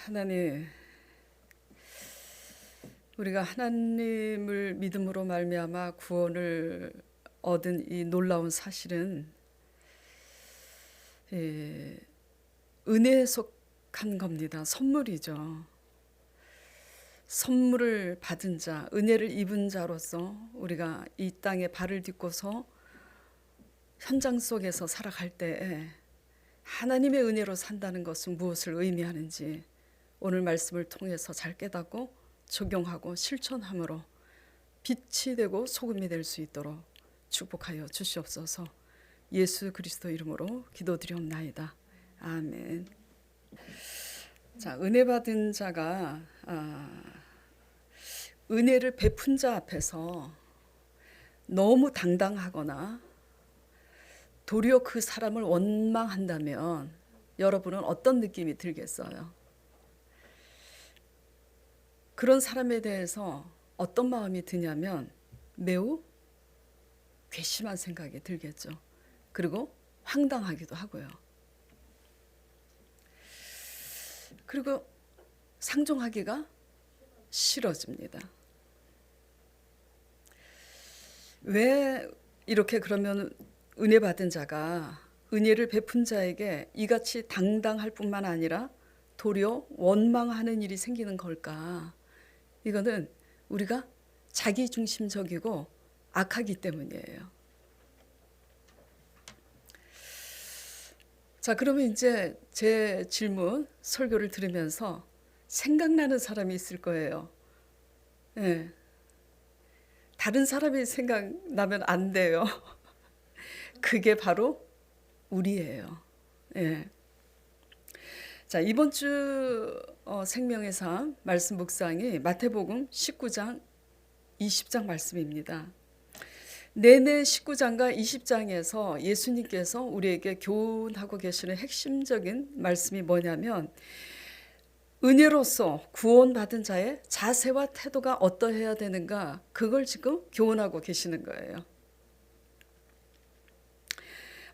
하나님, 우리가 하나님을 믿음으로 말미암아 구원을 얻은 이 놀라운 사실은 은혜에 속한 겁니다. 선물이죠. 선물을 받은 자, 은혜를 입은 자로서 우리가 이 땅에 발을 딛고서 현장 속에서 살아갈 때 하나님의 은혜로 산다는 것은 무엇을 의미하는지 오늘 말씀을 통해서 잘 깨닫고 적용하고 실천함으로 빛이 되고 소금이 될 수 있도록 축복하여 주시옵소서. 예수 그리스도 이름으로 기도드리옵나이다. 아멘. 자, 은혜 받은 자가 은혜를 베푼 자 앞에서 너무 당당하거나 도리어 그 사람을 원망한다면 여러분은 어떤 느낌이 들겠어요? 그런 사람에 대해서 어떤 마음이 드냐면 매우 괘씸한 생각이 들겠죠. 그리고 황당하기도 하고요. 그리고 상종하기가 싫어집니다. 왜 이렇게 그러면 은혜 받은 자가 은혜를 베푼 자에게 이같이 당당할 뿐만 아니라 도리어 원망하는 일이 생기는 걸까? 이거는 우리가 자기중심적이고 악하기 때문이에요. 자, 그러면 이제 제 질문, 설교를 들으면서 생각나는 사람이 있을 거예요. 네. 다른 사람이 생각나면 안 돼요. 그게 바로 우리예요. 네. 자, 이번 주 생명의 삶 말씀 묵상이 마태복음 19장 20장 말씀입니다. 내내 19장과 20장에서 예수님께서 우리에게 교훈하고 계시는 핵심적인 말씀이 뭐냐면 은혜로서 구원받은 자의 자세와 태도가 어떠해야 되는가, 그걸 지금 교훈하고 계시는 거예요.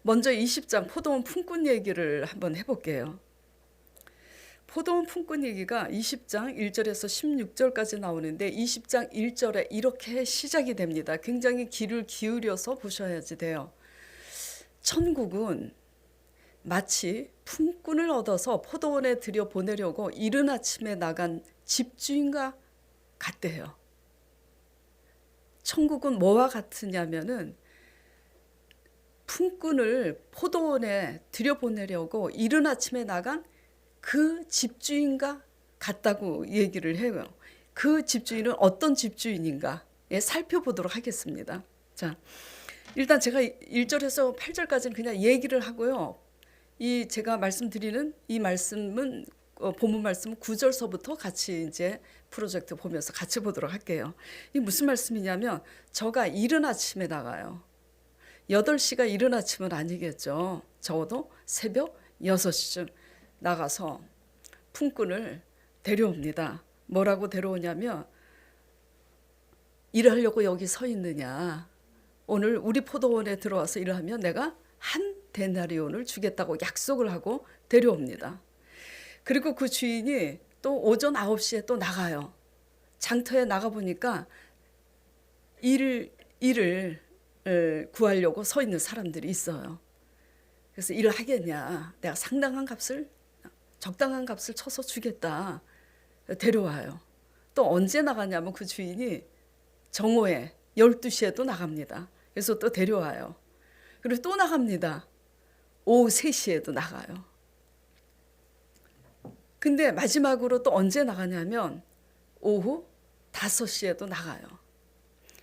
먼저 20장 포도원 품꾼 얘기를 한번 해볼게요. 포도원 품꾼 얘기가 20장 1절에서 16절까지 나오는데 20장 1절에 이렇게 시작이 됩니다. 굉장히 귀를 기울여서 보셔야지 돼요. 천국은 마치 품꾼을 얻어서 포도원에 들여보내려고 이른 아침에 나간 집주인과 같대요. 천국은 뭐와 같으냐면은 품꾼을 포도원에 들여보내려고 이른 아침에 나간 그 집주인과 같다고 얘기를 해요. 그 집주인은 어떤 집주인인가 살펴보도록 하겠습니다. 자, 일단 제가 1절에서 8절까지는 그냥 얘기를 하고요. 이 제가 말씀드리는 이 말씀은 본문 말씀 9절서부터 같이 이제 프로젝트 보면서 같이 보도록 할게요. 이 무슨 말씀이냐면 저가 이른 아침에 나가요. 8시가 이른 아침은 아니겠죠. 적어도 새벽 6시쯤 나가서 품꾼을 데려옵니다. 뭐라고 데려오냐면 일하려고 여기 서 있느냐. 오늘 우리 포도원에 들어와서 일하면 내가 한 데나리온을 주겠다고 약속을 하고 데려옵니다. 그리고 그 주인이 또 오전 9시에 또 나가요. 장터에 나가보니까 일을 구하려고 서 있는 사람들이 있어요. 그래서 일을 하겠냐. 내가 적당한 값을 쳐서 주겠다. 데려와요. 또 언제 나가냐면 그 주인이 정오에 12시에 또 나갑니다. 그래서 또 데려와요. 그리고 또 나갑니다. 오후 3시에도 나가요. 근데 마지막으로 또 언제 나가냐면 오후 5시에도 나가요.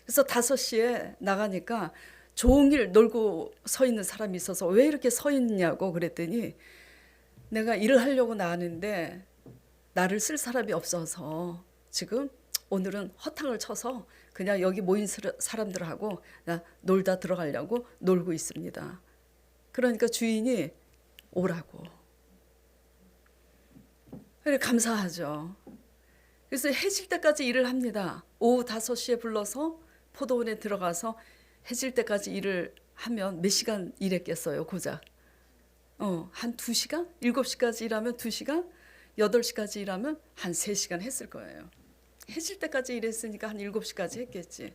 그래서 5시에 나가니까 종일 놀고 서 있는 사람이 있어서 왜 이렇게 서 있냐고 그랬더니 내가 일을 하려고 나왔는데 나를 쓸 사람이 없어서 지금 오늘은 허탕을 쳐서 그냥 여기 모인 사람들하고 나 놀다 들어가려고 놀고 있습니다. 그러니까 주인이 오라고. 그래 감사하죠. 그래서 해질 때까지 일을 합니다. 오후 5시에 불러서 포도원에 들어가서 해질 때까지 일을 하면 몇 시간 일했겠어요, 고작? 한 2시간? 7시까지 일하면 2시간? 8시까지 일하면 한 3시간 했을 거예요. 해질 때까지 일했으니까 한 7시까지 했겠지.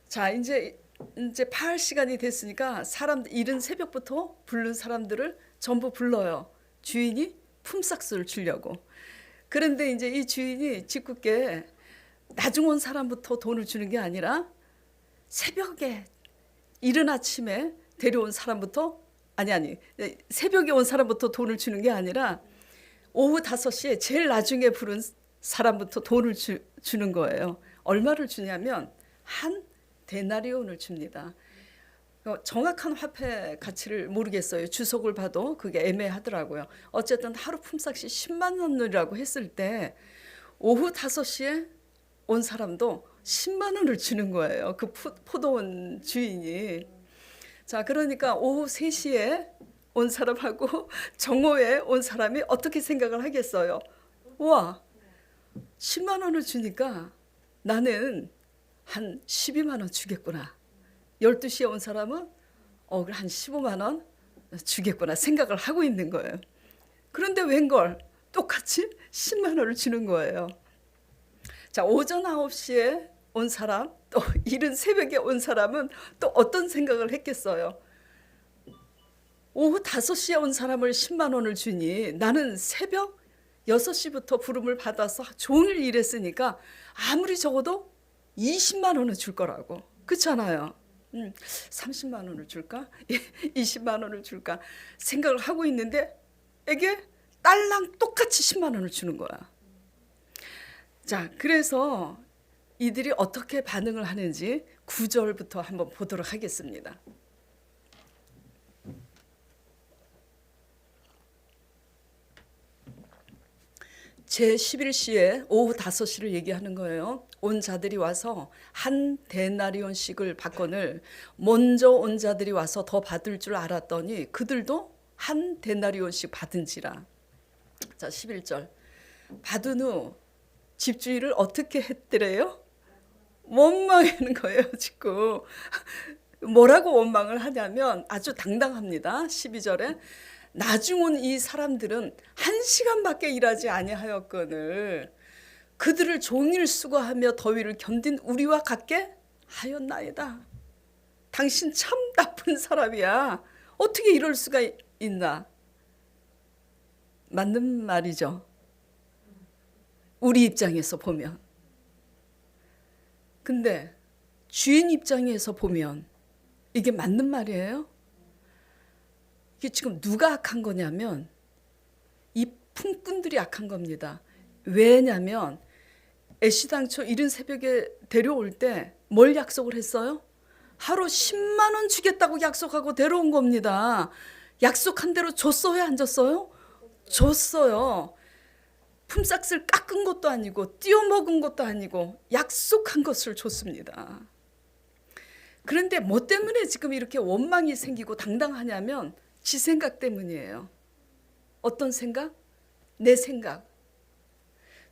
자, 이제 8시간이 됐으니까 이른 새벽부터 부른 사람들을 전부 불러요. 주인이 품삯을 주려고. 그런데 이제 이 주인이 짓궂게 나중 온 사람부터 돈을 주는 게 아니라 새벽에 이른 아침에 데려온 사람부터 새벽에 온 사람부터 돈을 주는 게 아니라 오후 5시에 제일 나중에 부른 사람부터 돈을 주는 거예요. 얼마를 주냐면 한 데나리온을 줍니다. 정확한 화폐 가치를 모르겠어요. 주석을 봐도 그게 애매하더라고요. 어쨌든 하루 품삯이 10만 원이라고 했을 때 오후 5시에 온 사람도 10만 원을 주는 거예요. 그 포도원 주인이. 자, 그러니까 오후 3시에 온 사람하고 정오에 온 사람이 어떻게 생각을 하겠어요? 와, 10만 원을 주니까 나는 한 12만 원 주겠구나. 12시에 온 사람은 한 15만 원 주겠구나 생각을 하고 있는 거예요. 그런데 웬걸 똑같이 10만 원을 주는 거예요. 자, 오전 9시에 온 사람, 또 이른 새벽에 온 사람은 또 어떤 생각을 했겠어요? 오후 5시에 온 사람을 10만 원을 주니 나는 새벽 6시부터 부름을 받아서 종일 일했으니까 아무리 적어도 20만 원을 줄 거라고. 그렇잖아요. 30만 원을 줄까? 20만 원을 줄까? 생각을 하고 있는데 이게 딸랑 똑같이 10만 원을 주는 거야. 자, 그래서 이들이 어떻게 반응을 하는지 9절부터 한번 보도록 하겠습니다. 제11시에 오후 5시를 얘기하는 거예요. 온 자들이 와서 한 데나리온씩을 받거늘 먼저 온 자들이 와서 더 받을 줄 알았더니 그들도 한 데나리온씩 받은지라. 자, 11절. 받은 후 집주인을 어떻게 했더래요? 원망하는 거예요, 지금. 뭐라고 원망을 하냐면 아주 당당합니다. 12절에 나중 온 이 사람들은 1시간밖에 일하지 아니하였거늘 그들을 종일 수고하며 더위를 견딘 우리와 같게 하였나이다. 당신 참 나쁜 사람이야. 어떻게 이럴 수가 있나? 맞는 말이죠. 우리 입장에서 보면. 근데 주인 입장에서 보면 이게 맞는 말이에요? 이게 지금 누가 악한 거냐면 이 품꾼들이 악한 겁니다. 왜냐면 애시당초 이른 새벽에 데려올 때 뭘 약속을 했어요? 하루 10만 원 주겠다고 약속하고 데려온 겁니다. 약속한 대로 줬어요, 안 줬어요? 줬어요. 품삯을 깎은 것도 아니고 띄어먹은 것도 아니고 약속한 것을 줬습니다. 그런데 뭐 때문에 지금 이렇게 원망이 생기고 당당하냐면 지 생각 때문이에요. 어떤 생각? 내 생각.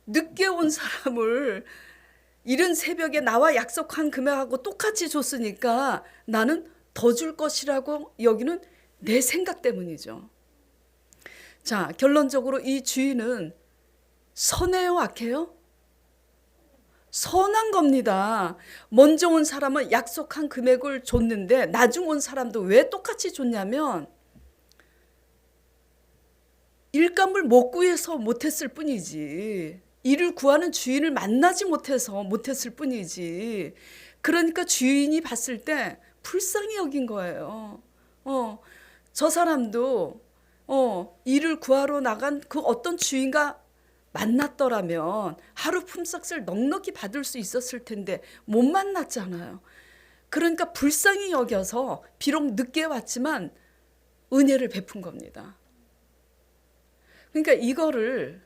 늦게 온 사람을 이른 새벽에 나와 약속한 금액하고 똑같이 줬으니까 나는 더 줄 것이라고 여기는 내 생각 때문이죠. 자, 결론적으로 이 주인은 선해요, 악해요? 선한 겁니다. 먼저 온 사람은 약속한 금액을 줬는데 나중 온 사람도 왜 똑같이 줬냐면 일감을 못 구해서 못했을 뿐이지. 이를 구하는 주인을 만나지 못해서 못했을 뿐이지. 그러니까 주인이 봤을 때 불쌍히 여긴 거예요. 저 사람도 이를 구하러 나간 그 어떤 주인과 만났더라면 하루 품삯을 넉넉히 받을 수 있었을 텐데 못 만났잖아요. 그러니까 불쌍히 여겨서 비록 늦게 왔지만 은혜를 베푼 겁니다. 그러니까 이거를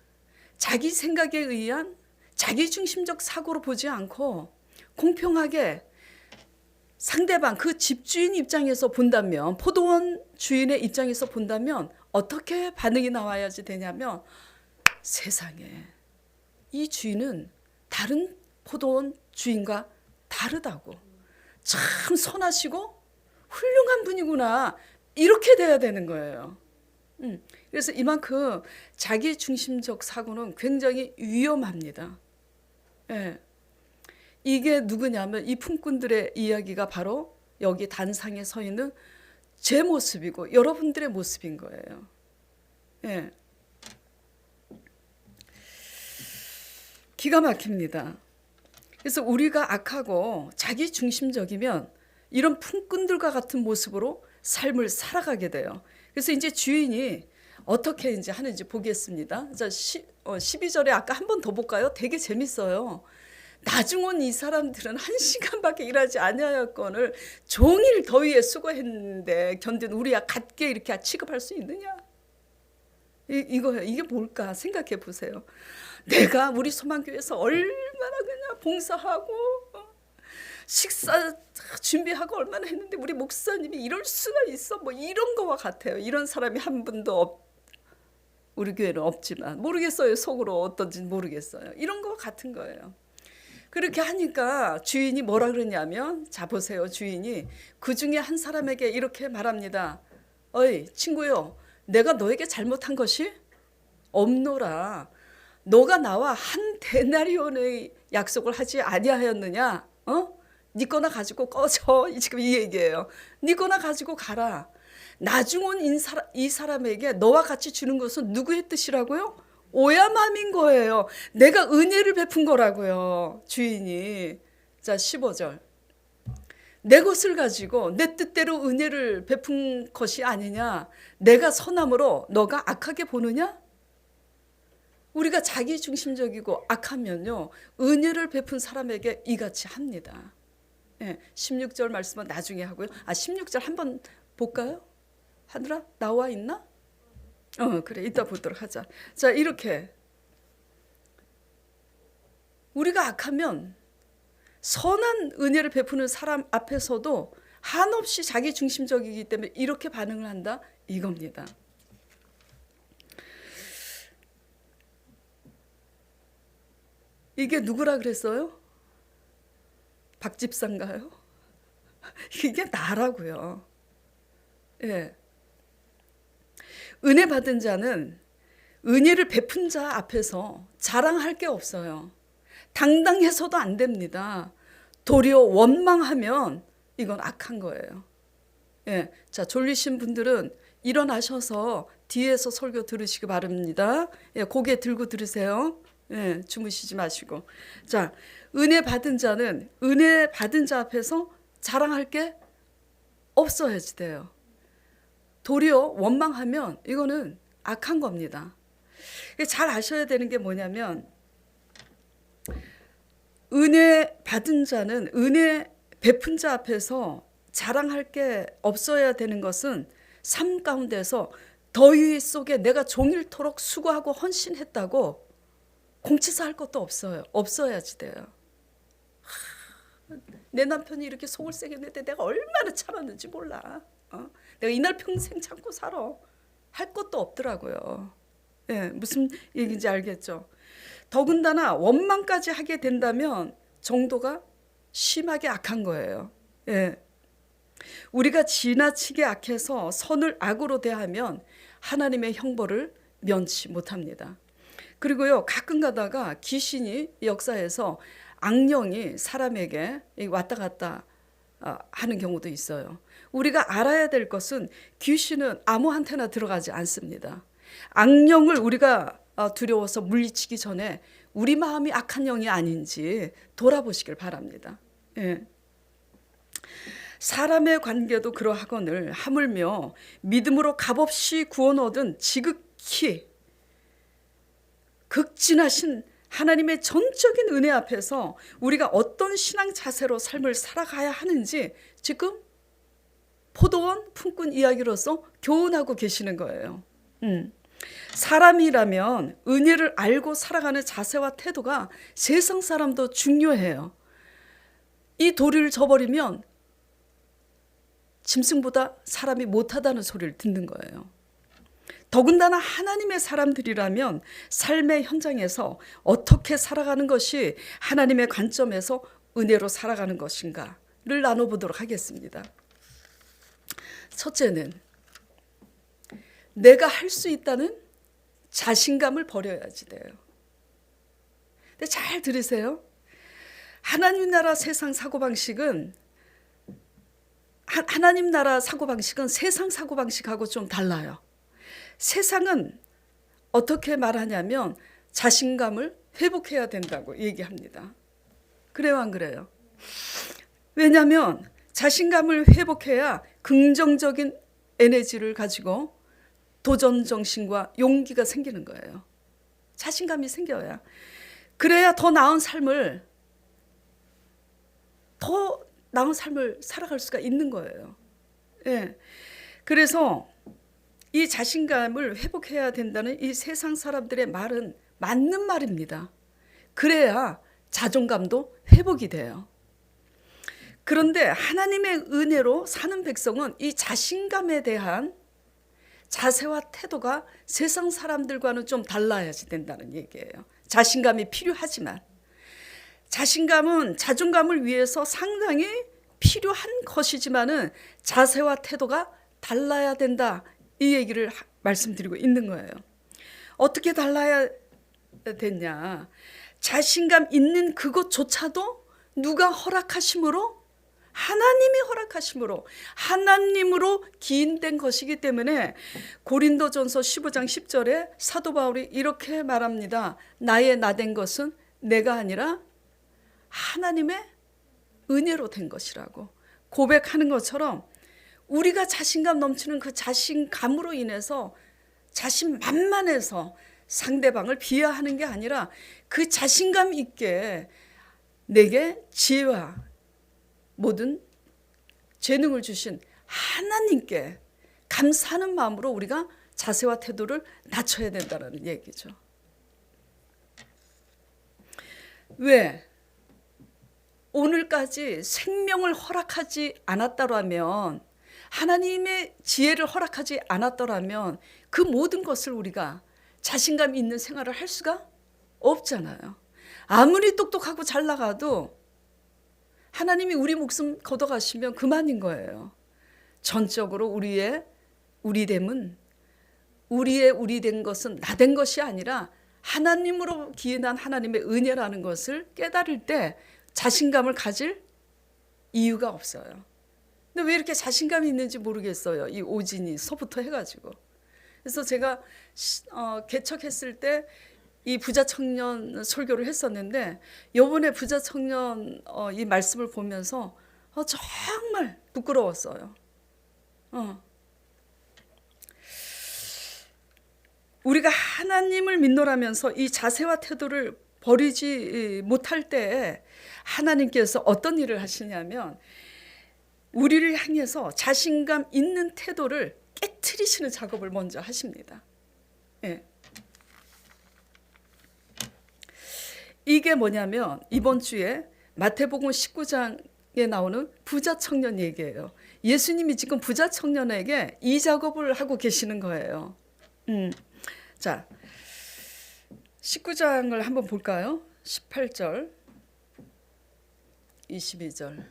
자기 생각에 의한 자기중심적 사고로 보지 않고 공평하게 상대방 그 집주인 입장에서 본다면 포도원 주인의 입장에서 본다면 어떻게 반응이 나와야지 되냐면 세상에 이 주인은 다른 포도원 주인과 다르다고 참 선하시고 훌륭한 분이구나 이렇게 돼야 되는 거예요. 그래서 이만큼 자기 중심적 사고는 굉장히 위험합니다. 예. 이게 누구냐면 이 품꾼들의 이야기가 바로 여기 단상에 서 있는 제 모습이고 여러분들의 모습인 거예요. 예. 기가 막힙니다. 그래서 우리가 악하고 자기 중심적이면 이런 품꾼들과 같은 모습으로 삶을 살아가게 돼요. 그래서 이제 주인이 어떻게 이제 하는지 보겠습니다. 자, 12절에 아까 한 번 더 볼까요? 되게 재밌어요. 나중은 이 사람들은 1시간밖에 일하지 아니하였거늘 종일 더위에 수고했는데 견딘 우리야 같게 이렇게 취급할 수 있느냐? 이거예요. 이게 뭘까 생각해 보세요. 내가 우리 소망교회에서 얼마나 그냥 봉사하고 식사 준비하고 얼마나 했는데 우리 목사님이 이럴 수가 있어? 뭐 이런 거와 같아요. 이런 사람이 한 분도 우리 교회는 없지만 모르겠어요. 속으로 어떤지 모르겠어요. 이런 거와 같은 거예요. 그렇게 하니까 주인이 뭐라 그러냐면, 자 보세요. 주인이 그 중에 한 사람에게 이렇게 말합니다. 어이 친구요, 내가 너에게 잘못한 것이 없노라. 너가 나와 한 데나리온의 약속을 하지 아니하였느냐? 네 거나 가지고 꺼져. 지금 이 얘기예요. 네 거나 가지고 가라. 나중은 이 사람에게 너와 같이 주는 것은 누구의 뜻이라고요? 오야맘인 거예요. 내가 은혜를 베푼 거라고요. 주인이. 자 15절. 내 것을 가지고 내 뜻대로 은혜를 베푼 것이 아니냐? 내가 선함으로 너가 악하게 보느냐? 우리가 자기 중심적이고 악하면요, 은혜를 베푼 사람에게 이같이 합니다. 예, 16절 말씀은 나중에 하고요. 16절 한번 볼까요? 하늘아 나와 있나? 그래, 이따 보도록 하자. 자, 이렇게 우리가 악하면 선한 은혜를 베푸는 사람 앞에서도 한없이 자기 중심적이기 때문에 이렇게 반응을 한다, 이겁니다. 이게 누구라 그랬어요? 박집사인가요? 이게 나라고요. 예. 은혜 받은 자는 은혜를 베푼 자 앞에서 자랑할 게 없어요. 당당해서도 안 됩니다. 도리어 원망하면 이건 악한 거예요. 예. 자, 졸리신 분들은 일어나셔서 뒤에서 설교 들으시기 바랍니다. 예, 고개 들고 들으세요. 예, 주무시지 마시고. 자, 은혜 받은 자는 은혜 받은 자 앞에서 자랑할 게 없어야지 돼요. 도리어 원망하면 이거는 악한 겁니다. 잘 아셔야 되는 게 뭐냐면, 은혜 받은 자는 은혜 베푼 자 앞에서 자랑할 게 없어야 되는 것은 삶 가운데서 더위 속에 내가 종일토록 수고하고 헌신했다고 공치사할 것도 없어요. 없어야지 돼요. 내 남편이 이렇게 속을 세게 냈는데 내가 얼마나 참았는지 몰라. 내가 이날 평생 참고 살아. 할 것도 없더라고요. 예, 무슨 얘기인지 알겠죠? 더군다나 원망까지 하게 된다면 정도가 심하게 악한 거예요. 예. 우리가 지나치게 악해서 선을 악으로 대하면 하나님의 형벌을 면치 못합니다. 그리고요, 가끔 가다가 귀신이 역사에서 악령이 사람에게 왔다 갔다 하는 경우도 있어요. 우리가 알아야 될 것은 귀신은 아무한테나 들어가지 않습니다. 악령을 우리가 두려워서 물리치기 전에 우리 마음이 악한 영이 아닌지 돌아보시길 바랍니다. 예. 사람의 관계도 그러하거늘 하물며 믿음으로 값없이 구원 얻은 지극히 극진하신 하나님의 전적인 은혜 앞에서 우리가 어떤 신앙 자세로 삶을 살아가야 하는지 지금 포도원 품꾼 이야기로서 교훈하고 계시는 거예요. 사람이라면 은혜를 알고 살아가는 자세와 태도가 세상 사람도 중요해요. 이 도리를 저버리면 짐승보다 사람이 못하다는 소리를 듣는 거예요. 더군다나 하나님의 사람들이라면 삶의 현장에서 어떻게 살아가는 것이 하나님의 관점에서 은혜로 살아가는 것인가를 나눠보도록 하겠습니다. 첫째는 내가 할 수 있다는 자신감을 버려야지 돼요. 근데 잘 들으세요. 하나님 나라 세상 사고방식은 하나님 나라 사고방식은 세상 사고방식하고 좀 달라요. 세상은 어떻게 말하냐면 자신감을 회복해야 된다고 얘기합니다. 그래요, 안 그래요? 왜냐하면 자신감을 회복해야 긍정적인 에너지를 가지고 도전 정신과 용기가 생기는 거예요. 자신감이 생겨야. 그래야 더 나은 삶을 살아갈 수가 있는 거예요. 예. 그래서 이 자신감을 회복해야 된다는 이 세상 사람들의 말은 맞는 말입니다. 그래야 자존감도 회복이 돼요. 그런데 하나님의 은혜로 사는 백성은 이 자신감에 대한 자세와 태도가 세상 사람들과는 좀 달라야지 된다는 얘기예요. 자신감이 필요하지만 자신감은 자존감을 위해서 상당히 필요한 것이지만은 자세와 태도가 달라야 된다. 이 얘기를 말씀드리고 있는 거예요. 어떻게 달라야 됐냐? 자신감 있는 그것조차도 누가 허락하심으로? 하나님이 허락하심으로, 하나님으로 기인된 것이기 때문에 고린도전서 15장 10절에 사도 바울이 이렇게 말합니다. 나의 나된 것은 내가 아니라 하나님의 은혜로 된 것이라고 고백하는 것처럼 우리가 자신감 넘치는 그 자신감으로 인해서 자신만만해서 상대방을 비하하는 게 아니라 그 자신감 있게 내게 지혜와 모든 재능을 주신 하나님께 감사하는 마음으로 우리가 자세와 태도를 낮춰야 된다는 얘기죠. 왜? 오늘까지 생명을 허락하지 않았더라면, 하나님의 지혜를 허락하지 않았더라면 그 모든 것을 우리가 자신감 있는 생활을 할 수가 없잖아요. 아무리 똑똑하고 잘 나가도 하나님이 우리 목숨 걷어가시면 그만인 거예요. 전적으로 우리의 우리됨은, 우리의 우리된 것은 나된 것이 아니라 하나님으로 기인한 하나님의 은혜라는 것을 깨달을 때 자신감을 가질 이유가 없어요. 근데 왜 이렇게 자신감이 있는지 모르겠어요. 이 오진이서부터 해가지고. 그래서 제가 개척했을 때 이 부자 청년 설교를 했었는데 이번에 부자 청년 이 말씀을 보면서 정말 부끄러웠어요. 우리가 하나님을 믿노라면서 이 자세와 태도를 버리지 못할 때 하나님께서 어떤 일을 하시냐면 우리를 향해서 자신감 있는 태도를 깨트리시는 작업을 먼저 하십니다. 예. 이게 뭐냐면 이번 주에 마태복음 19장에 나오는 부자 청년 얘기예요. 예수님이 지금 부자 청년에게 이 작업을 하고 계시는 거예요. 자, 19장을 한번 볼까요? 18절, 22절.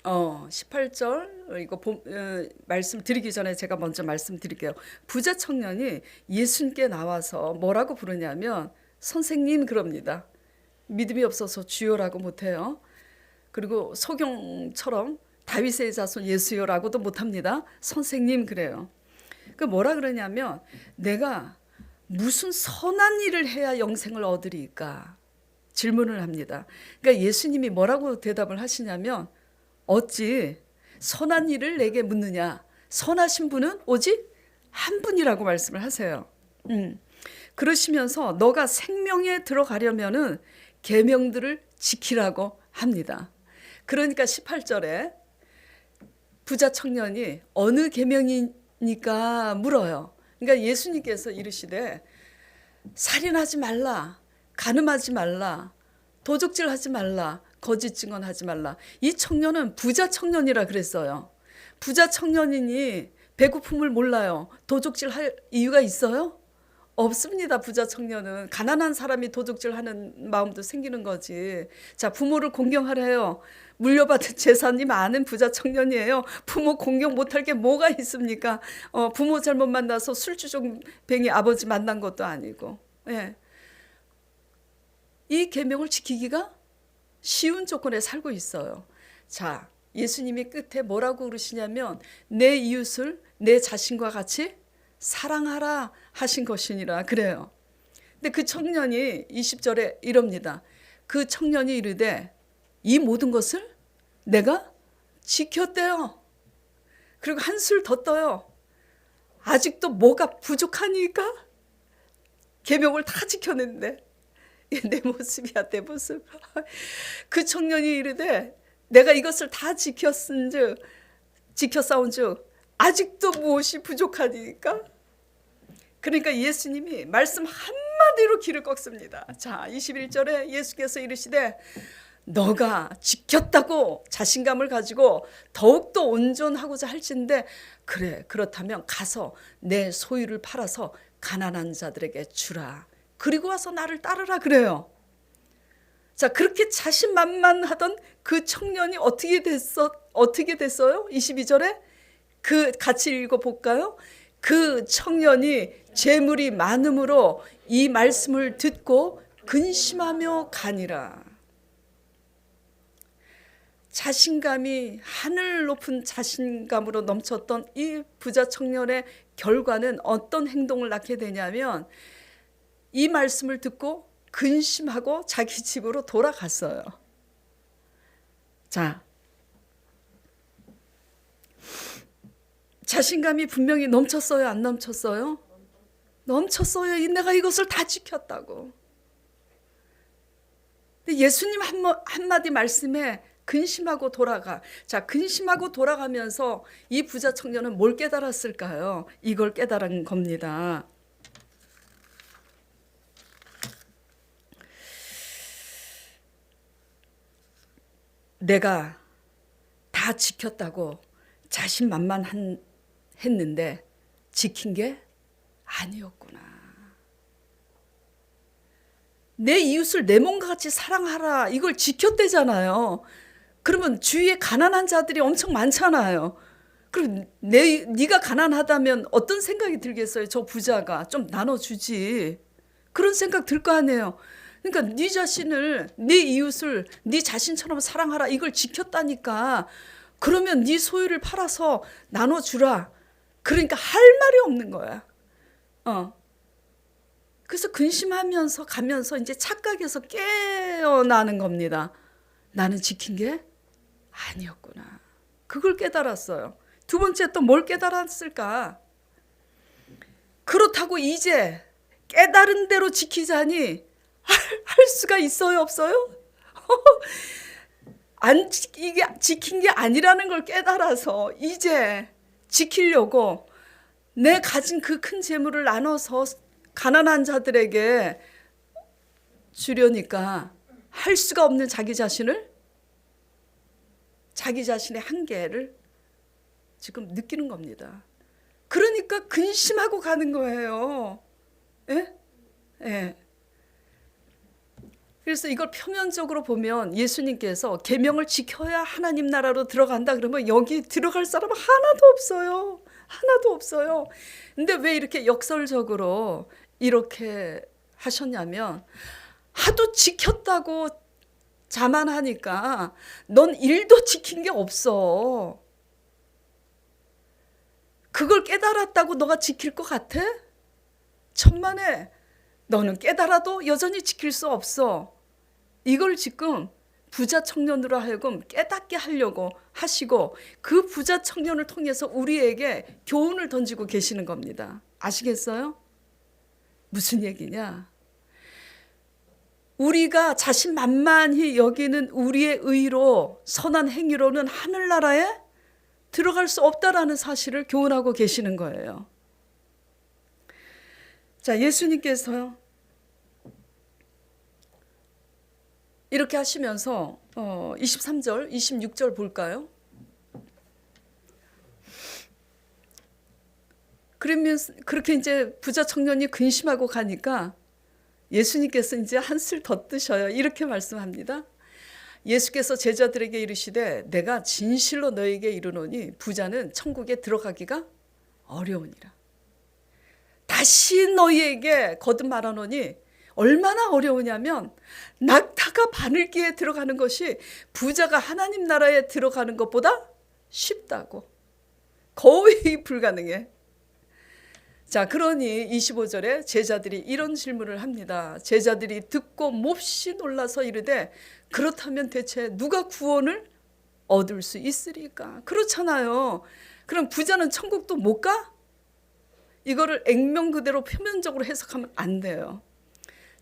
18절 이거 말씀드리기 전에 제가 먼저 말씀드릴게요. 부자 청년이 예수님께 나와서 뭐라고 부르냐면 선생님 그럽니다. 믿음이 없어서 주여라고 못해요. 그리고 소경처럼 다윗의 자손 예수여라고도 못합니다. 선생님 그래요. 그 뭐라 그러냐면 내가 무슨 선한 일을 해야 영생을 얻으리까 질문을 합니다. 그러니까 예수님이 뭐라고 대답을 하시냐면 어찌 선한 일을 내게 묻느냐. 선하신 분은 오직 한 분이라고 말씀을 하세요. 그러시면서 너가 생명에 들어가려면은 계명들을 지키라고 합니다. 그러니까 18절에 부자 청년이 어느 계명이니까 물어요. 그러니까 예수님께서 이르시되 살인하지 말라, 간음하지 말라, 도적질하지 말라, 거짓 증언하지 말라. 이 청년은 부자 청년이라 그랬어요. 부자 청년이니 배고픔을 몰라요. 도적질할 이유가 있어요? 없습니다. 부자 청년은 가난한 사람이 도둑질하는 마음도 생기는 거지. 자, 부모를 공경하래요. 물려받은 재산이 많은 부자 청년이에요. 부모 공경 못할 게 뭐가 있습니까? 부모 잘못 만나서 술주정뱅이 아버지 만난 것도 아니고. 예. 이 계명을 지키기가 쉬운 조건에 살고 있어요. 자, 예수님이 끝에 뭐라고 그러시냐면 내 이웃을 내 자신과 같이 사랑하라 하신 것이니라 그래요. 근데 그 청년이 20절에 이럽니다. 그 청년이 이르되 이 모든 것을 내가 지켰대요. 그리고 한술 더 떠요. 아직도 뭐가 부족하니까? 계명을 다 지켰는데 내 모습이야 내 모습. 그 청년이 이르되 내가 이것을 다 지켰은즉 지켰사온즉 아직도 무엇이 부족하니까? 그러니까 예수님이 말씀 한마디로 길을 꺾습니다. 자, 21절에 예수께서 이르시되 너가 지켰다고 자신감을 가지고 더욱더 온전하고자 할진데 그래 그렇다면 가서 내 소유를 팔아서 가난한 자들에게 주라. 그리고 와서 나를 따르라 그래요. 자, 그렇게 자신만만하던 그 청년이 어떻게 됐어요? 22절에 그 같이 읽어볼까요? 그 청년이 재물이 많음으로 이 말씀을 듣고 근심하며 가니라. 자신감이 하늘 높은 자신감으로 넘쳤던 이 부자 청년의 결과는 어떤 행동을 낳게 되냐면 이 말씀을 듣고 근심하고 자기 집으로 돌아갔어요. 자, 자신감이 분명히 넘쳤어요? 안 넘쳤어요? 넘쳤어요. 내가 이것을 다 지켰다고. 근데 예수님 한마디 말씀에 근심하고 돌아가. 자, 근심하고 돌아가면서 이 부자 청년은 뭘 깨달았을까요? 이걸 깨달은 겁니다. 내가 다 지켰다고 자신만만했는데 지킨 게 아니었구나. 내 이웃을 내 몸과 같이 사랑하라. 이걸 지켰대잖아요. 그러면 주위에 가난한 자들이 엄청 많잖아요. 그럼 네가 가난하다면 어떤 생각이 들겠어요? 저 부자가 좀 나눠주지. 그런 생각 들 거 아니에요. 그러니까 네 자신을, 네 이웃을 네 자신처럼 사랑하라. 이걸 지켰다니까. 그러면 네 소유를 팔아서 나눠주라. 그러니까 할 말이 없는 거야. 그래서 근심하면서 가면서 이제 착각에서 깨어나는 겁니다. 나는 지킨 게 아니었구나. 그걸 깨달았어요. 두 번째 또 뭘 깨달았을까? 그렇다고 이제 깨달은 대로 지키자니 할 수가 있어요, 없어요? 이게 지킨 게 아니라는 걸 깨달아서 이제 지키려고 내 가진 그 큰 재물을 나눠서 가난한 자들에게 주려니까 할 수가 없는 자기 자신의 한계를 지금 느끼는 겁니다. 그러니까 근심하고 가는 거예요. 예? 예. 그래서 이걸 표면적으로 보면 예수님께서 계명을 지켜야 하나님 나라로 들어간다 그러면 여기 들어갈 사람은 하나도 없어요. 하나도 없어요. 근데 왜 이렇게 역설적으로 이렇게 하셨냐면 하도 지켰다고 자만하니까 넌 일도 지킨 게 없어. 그걸 깨달았다고 너가 지킬 것 같아? 천만에 너는 깨달아도 여전히 지킬 수 없어. 이걸 지금 부자 청년으로 하여금 깨닫게 하려고 하시고 그 부자 청년을 통해서 우리에게 교훈을 던지고 계시는 겁니다. 아시겠어요? 무슨 얘기냐? 우리가 자신만만히 여기는 우리의 의로 선한 행위로는 하늘나라에 들어갈 수 없다라는 사실을 교훈하고 계시는 거예요. 자, 예수님께서요. 이렇게 하시면서 23절, 26절 볼까요? 그러면 그렇게 이제 부자 청년이 근심하고 가니까 예수님께서 이제 한술 더 뜨셔요. 이렇게 말씀합니다. 예수께서 제자들에게 이르시되 내가 진실로 너에게 이르노니 부자는 천국에 들어가기가 어려우니라. 다시 너희에게 거듭 말하노니 얼마나 어려우냐면 낙타가 바늘기에 들어가는 것이 부자가 하나님 나라에 들어가는 것보다 쉽다고. 거의 불가능해. 자, 그러니 25절에 제자들이 이런 질문을 합니다. 제자들이 듣고 몹시 놀라서 이르되 그렇다면 대체 누가 구원을 얻을 수 있으리까? 그렇잖아요. 그럼 부자는 천국도 못 가? 이거를 액면 그대로 표면적으로 해석하면 안 돼요.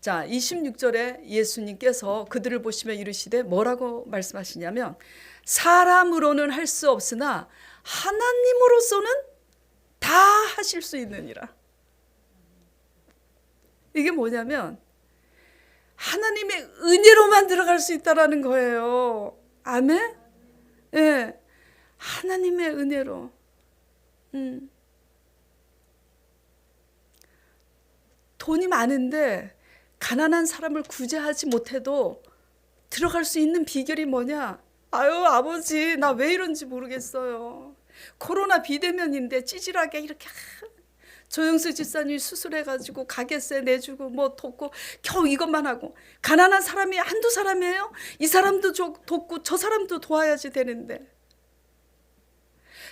자, 26절에 예수님께서 그들을 보시며 이르시되 뭐라고 말씀하시냐면 사람으로는 할 수 없으나 하나님으로서는 다 하실 수 있느니라. 이게 뭐냐면 하나님의 은혜로만 들어갈 수 있다라는 거예요. 아멘? 예, 하나님의 은혜로. 돈이 많은데 가난한 사람을 구제하지 못해도 들어갈 수 있는 비결이 뭐냐? 아유, 아버지, 나 왜 이런지 모르겠어요. 코로나 비대면인데 찌질하게 이렇게 조영수 집사님이 수술해가지고 가게세 내주고 뭐 돕고 겨우 이것만 하고 가난한 사람이 한두 사람이에요? 이 사람도 돕고 저 사람도 도와야지 되는데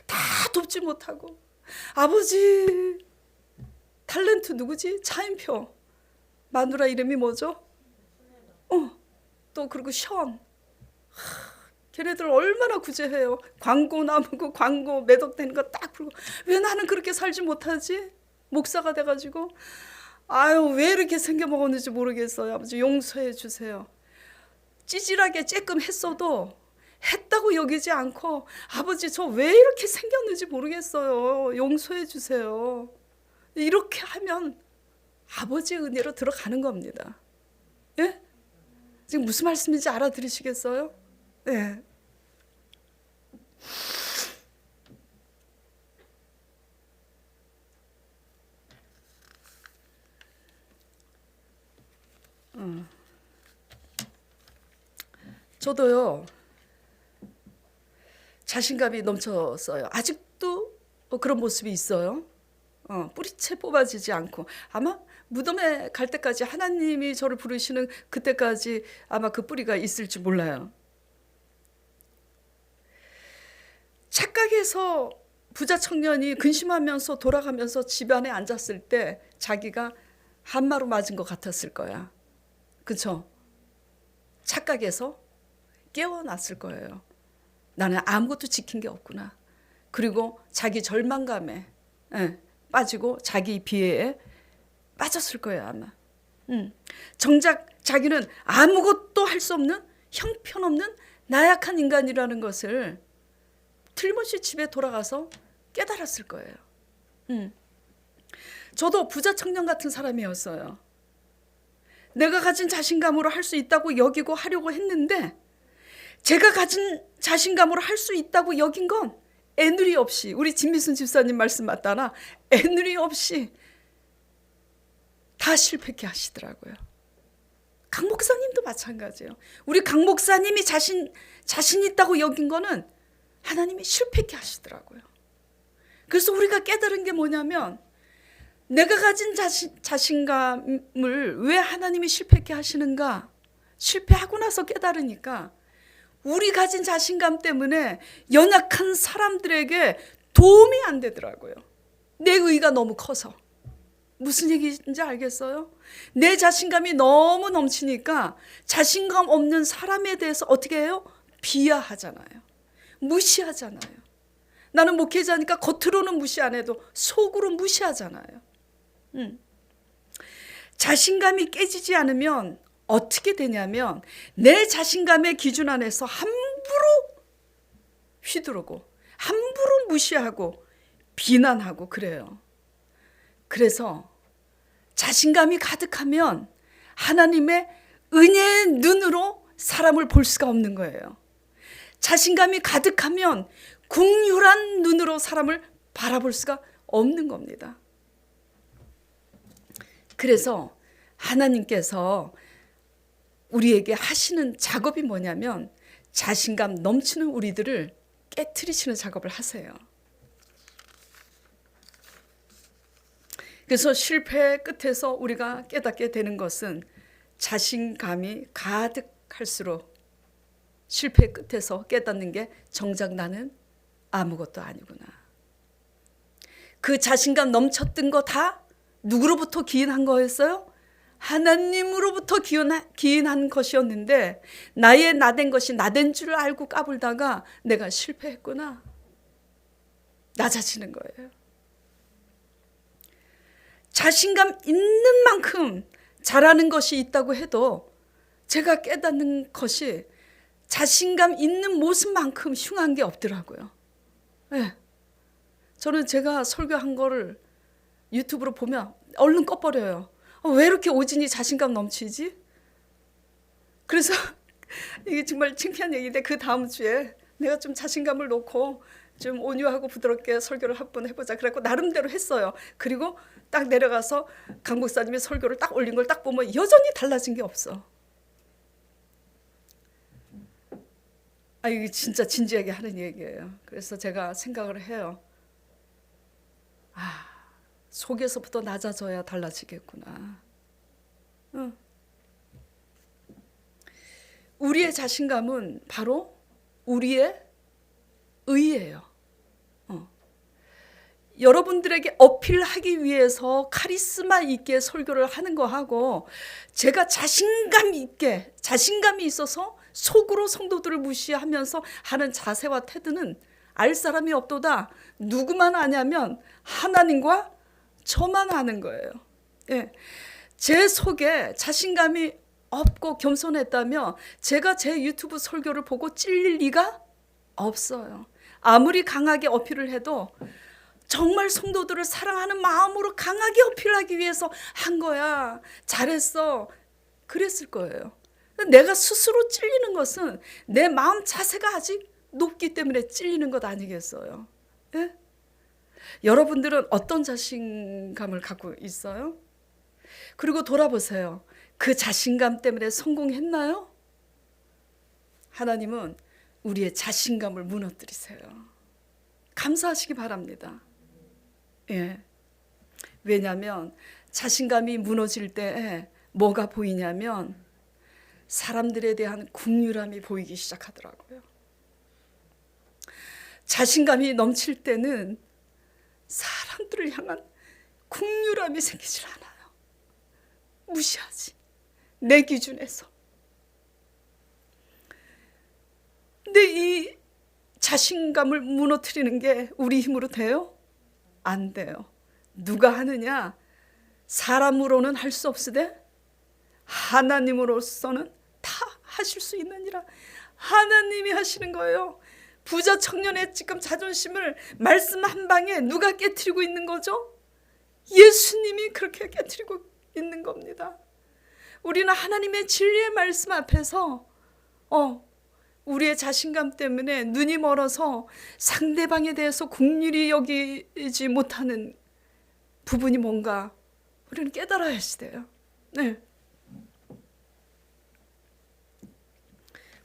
다 돕지 못하고. 아버지 탤런트 누구지? 차인표 마누라 이름이 뭐죠? 또 그리고 션. 걔네들 얼마나 구제해요. 광고 나오고 광고 매덕되는 거 딱 풀고. 왜 나는 그렇게 살지 못하지? 목사가 돼가지고. 아유, 왜 이렇게 생겨먹었는지 모르겠어요. 아버지 용서해 주세요. 찌질하게 쬐끔 했어도 했다고 여기지 않고 아버지 저 왜 이렇게 생겼는지 모르겠어요. 용서해 주세요. 이렇게 하면 아버지의 은혜로 들어가는 겁니다. 예? 지금 무슨 말씀인지 알아들으시겠어요? 네. 저도요, 자신감이 넘쳤어요. 아직도 그런 모습이 있어요. 뿌리채 뽑아지지 않고 아마 무덤에 갈 때까지 하나님이 저를 부르시는 그때까지 아마 그 뿌리가 있을지 몰라요. 착각해서 부자 청년이 근심하면서 돌아가면서 집안에 앉았을 때 자기가 한마로 맞은 것 같았을 거야. 그쵸? 착각해서 깨어났을 거예요. 나는 아무것도 지킨 게 없구나. 그리고 자기 절망감에 빠지고 자기 비애에 빠졌을 거예요 아마. 정작 자기는 아무것도 할 수 없는 형편없는 나약한 인간이라는 것을 틀림없이 집에 돌아가서 깨달았을 거예요. 저도 부자 청년 같은 사람이었어요. 내가 가진 자신감으로 할 수 있다고 여기고 하려고 했는데 제가 가진 자신감으로 할 수 있다고 여긴 건 애누리 없이, 우리 진미순 집사님 말씀 맞다나 애누리 없이 다 실패케 하시더라고요. 강 목사님도 마찬가지예요. 우리 강 목사님이 자신 있다고 여긴 거는 하나님이 실패케 하시더라고요. 그래서 우리가 깨달은 게 뭐냐면 내가 가진 자신감을 왜 하나님이 실패케 하시는가? 실패하고 나서 깨달으니까 우리 가진 자신감 때문에 연약한 사람들에게 도움이 안 되더라고요. 내 의가 너무 커서. 무슨 얘기인지 알겠어요? 내 자신감이 너무 넘치니까 자신감 없는 사람에 대해서 어떻게 해요? 비하하잖아요. 무시하잖아요. 나는 목회자니까 겉으로는 무시 안 해도 속으로 무시하잖아요. 자신감이 깨지지 않으면 어떻게 되냐면 내 자신감의 기준 안에서 함부로 휘두르고 함부로 무시하고 비난하고 그래요. 그래서 자신감이 가득하면 하나님의 은혜의 눈으로 사람을 볼 수가 없는 거예요. 자신감이 가득하면 긍휼한 눈으로 사람을 바라볼 수가 없는 겁니다. 그래서 하나님께서 우리에게 하시는 작업이 뭐냐면 자신감 넘치는 우리들을 깨트리시는 작업을 하세요. 그래서 실패 끝에서 우리가 깨닫게 되는 것은 자신감이 가득할수록 실패 끝에서 깨닫는 게 정작 나는 아무것도 아니구나. 그 자신감 넘쳤던 거 다 누구로부터 기인한 거였어요? 하나님으로부터 기인한 것이었는데 나의 나된 것이 나된 줄 알고 까불다가 내가 실패했구나. 낮아지는 거예요. 자신감 있는 만큼 잘하는 것이 있다고 해도 제가 깨닫는 것이 자신감 있는 모습만큼 흉한 게 없더라고요. 네. 저는 제가 설교한 거를 유튜브로 보면 얼른 꺼버려요. 왜 이렇게 오진이 자신감 넘치지? 그래서 이게 정말 창피한 얘기인데 그 다음 주에 내가 좀 자신감을 놓고 좀 온유하고 부드럽게 설교를 한번 해보자. 그래갖고 나름대로 했어요. 그리고 딱 내려가서 강 목사님의 설교를 딱 올린 걸 딱 보면 여전히 달라진 게 없어. 이게 진짜 진지하게 하는 얘기예요. 그래서 제가 생각을 해요. 속에서부터 낮아져야 달라지겠구나. 우리의 자신감은 바로 우리의 의예요. 여러분들에게 어필하기 위해서 카리스마 있게 설교를 하는 거하고 제가 자신감 있게 자신감이 있어서 속으로 성도들을 무시하면서 하는 자세와 태도는 알 사람이 없도다. 누구만 아냐면 하나님과 저만 아는 거예요. 예. 제 속에 자신감이 없고 겸손했다면 제가 제 유튜브 설교를 보고 찔릴 리가 없어요. 아무리 강하게 어필을 해도 정말 성도들을 사랑하는 마음으로 강하게 어필하기 위해서 한 거야. 잘했어. 그랬을 거예요. 내가 스스로 찔리는 것은 내 마음 자세가 아직 높기 때문에 찔리는 것 아니겠어요? 예? 여러분들은 어떤 자신감을 갖고 있어요? 그리고 돌아보세요. 그 자신감 때문에 성공했나요? 하나님은 우리의 자신감을 무너뜨리세요. 감사하시기 바랍니다. 예. 왜냐하면 자신감이 무너질 때 뭐가 보이냐면 사람들에 대한 긍휼함이 보이기 시작하더라고요. 자신감이 넘칠 때는 사람들을 향한 긍휼함이 생기질 않아요. 무시하지. 내 기준에서. 근데 이 자신감을 무너뜨리는 게 우리 힘으로 돼요? 안 돼요. 누가 하느냐? 사람으로는 할 수 없으되 하나님으로서는 다 하실 수 있느니라. 하나님이 하시는 거예요. 부자 청년의 지금 자존심을 말씀 한 방에 누가 깨트리고 있는 거죠? 예수님이 그렇게 깨트리고 있는 겁니다. 우리는 하나님의 진리의 말씀 앞에서 우리의 자신감 때문에 눈이 멀어서 상대방에 대해서 긍휼히 여기지 못하는 부분이 뭔가 우리는 깨달아야 돼요. 네.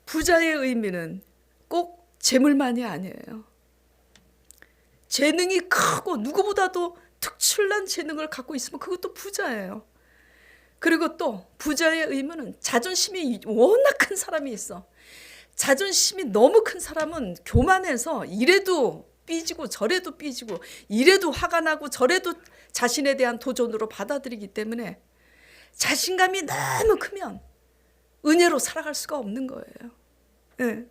부자의 의미는 꼭 재물만이 아니에요. 재능이 크고 누구보다도 특출난 재능을 갖고 있으면 그것도 부자예요. 그리고 또 부자의 의미는 자존심이 워낙 큰 사람이 있어. 자존심이 너무 큰 사람은 교만해서 이래도 삐지고 저래도 삐지고 이래도 화가 나고 저래도 자신에 대한 도전으로 받아들이기 때문에 자신감이 너무 크면 은혜로 살아갈 수가 없는 거예요. 네.